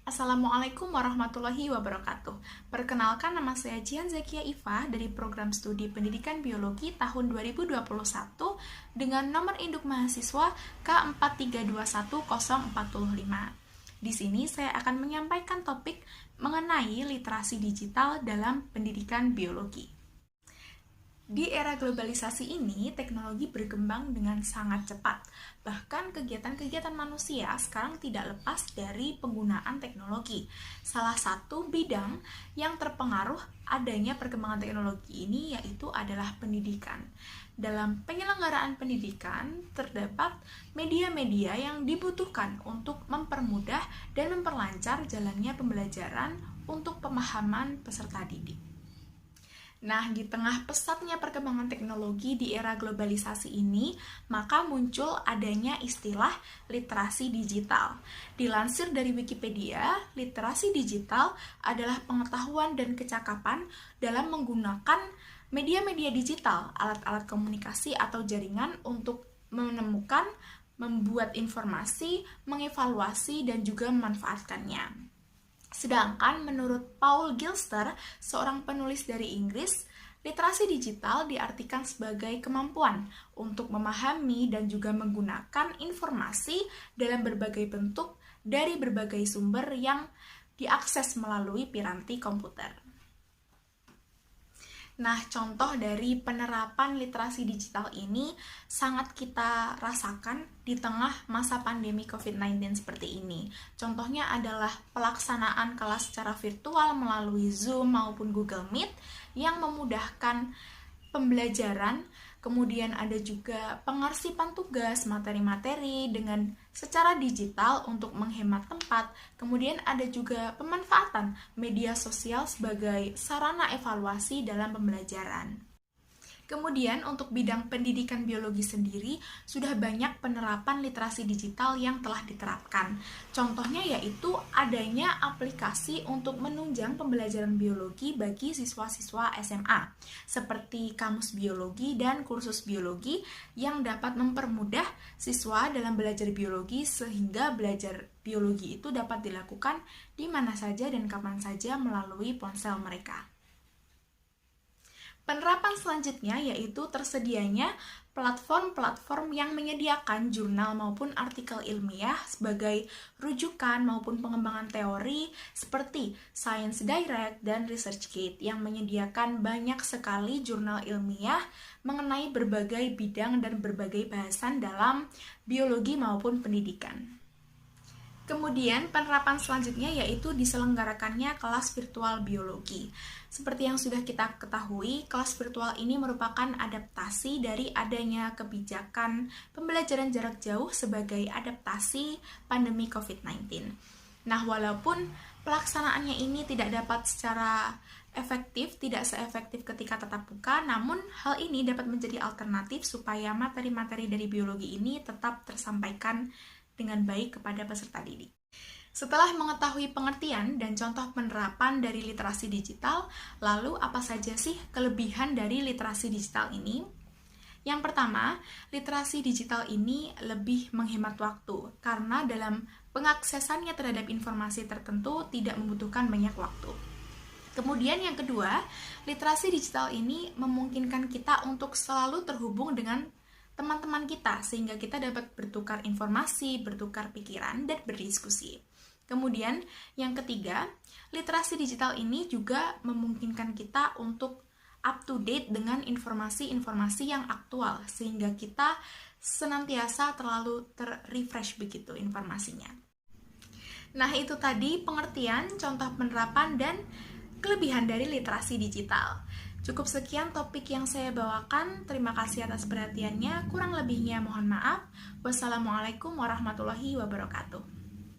Assalamualaikum warahmatullahi wabarakatuh. Perkenalkan, nama saya Jian Zakia Iva dari Program Studi Pendidikan Biologi tahun 2021 dengan nomor induk mahasiswa K4321045. Di sini saya akan menyampaikan topik mengenai literasi digital dalam pendidikan biologi. Di era globalisasi ini, teknologi berkembang dengan sangat cepat. Bahkan kegiatan-kegiatan manusia sekarang tidak lepas dari penggunaan teknologi. Salah satu bidang yang terpengaruh adanya perkembangan teknologi ini yaitu adalah pendidikan. Dalam penyelenggaraan pendidikan, terdapat media-media yang dibutuhkan untuk mempermudah dan memperlancar jalannya pembelajaran untuk pemahaman peserta didik. Nah, di tengah pesatnya perkembangan teknologi di era globalisasi ini, maka muncul adanya istilah literasi digital. Dilansir dari Wikipedia, literasi digital adalah pengetahuan dan kecakapan dalam menggunakan media-media digital, alat-alat komunikasi atau jaringan untuk menemukan, membuat informasi, mengevaluasi, dan juga memanfaatkannya. Sedangkan menurut Paul Gilster, seorang penulis dari Inggris, literasi digital diartikan sebagai kemampuan untuk memahami dan juga menggunakan informasi dalam berbagai bentuk dari berbagai sumber yang diakses melalui piranti komputer. Nah, contoh dari penerapan literasi digital ini sangat kita rasakan di tengah masa pandemi COVID-19 seperti ini. Contohnya adalah pelaksanaan kelas secara virtual melalui Zoom maupun Google Meet yang memudahkan pembelajaran. Kemudian ada juga pengarsipan tugas materi-materi dengan secara digital untuk menghemat tempat. Kemudian ada juga pemanfaatan media sosial sebagai sarana evaluasi dalam pembelajaran. Kemudian untuk bidang pendidikan biologi sendiri, sudah banyak penerapan literasi digital yang telah diterapkan. Contohnya yaitu adanya aplikasi untuk menunjang pembelajaran biologi bagi siswa-siswa SMA, seperti Kamus Biologi dan Kursus Biologi yang dapat mempermudah siswa dalam belajar biologi sehingga belajar biologi itu dapat dilakukan di mana saja dan kapan saja melalui ponsel mereka. Penerapan selanjutnya yaitu tersedianya platform-platform yang menyediakan jurnal maupun artikel ilmiah sebagai rujukan maupun pengembangan teori seperti Science Direct dan ResearchGate yang menyediakan banyak sekali jurnal ilmiah mengenai berbagai bidang dan berbagai bahasan dalam biologi maupun pendidikan. Kemudian penerapan selanjutnya yaitu diselenggarakannya kelas virtual biologi. Seperti yang sudah kita ketahui, kelas virtual ini merupakan adaptasi dari adanya kebijakan pembelajaran jarak jauh sebagai adaptasi pandemi COVID-19. Nah, walaupun pelaksanaannya ini tidak dapat secara efektif, tidak seefektif ketika tatap muka, namun hal ini dapat menjadi alternatif supaya materi-materi dari biologi ini tetap tersampaikan dengan baik kepada peserta didik. Setelah mengetahui pengertian dan contoh penerapan dari literasi digital, lalu apa saja sih kelebihan dari literasi digital ini? Yang pertama, literasi digital ini lebih menghemat waktu karena dalam pengaksesannya terhadap informasi tertentu tidak membutuhkan banyak waktu. Kemudian yang kedua, literasi digital ini memungkinkan kita untuk selalu terhubung dengan teman-teman kita, sehingga kita dapat bertukar informasi, bertukar pikiran, dan berdiskusi. Kemudian, yang ketiga, literasi digital ini juga memungkinkan kita untuk up to date dengan informasi-informasi yang aktual, sehingga kita senantiasa terlalu ter-refresh begitu informasinya. Nah, itu tadi pengertian, contoh penerapan, dan kelebihan dari literasi digital. Cukup sekian topik yang saya bawakan. Terima kasih atas perhatiannya. Kurang lebihnya mohon maaf. Wassalamualaikum warahmatullahi wabarakatuh.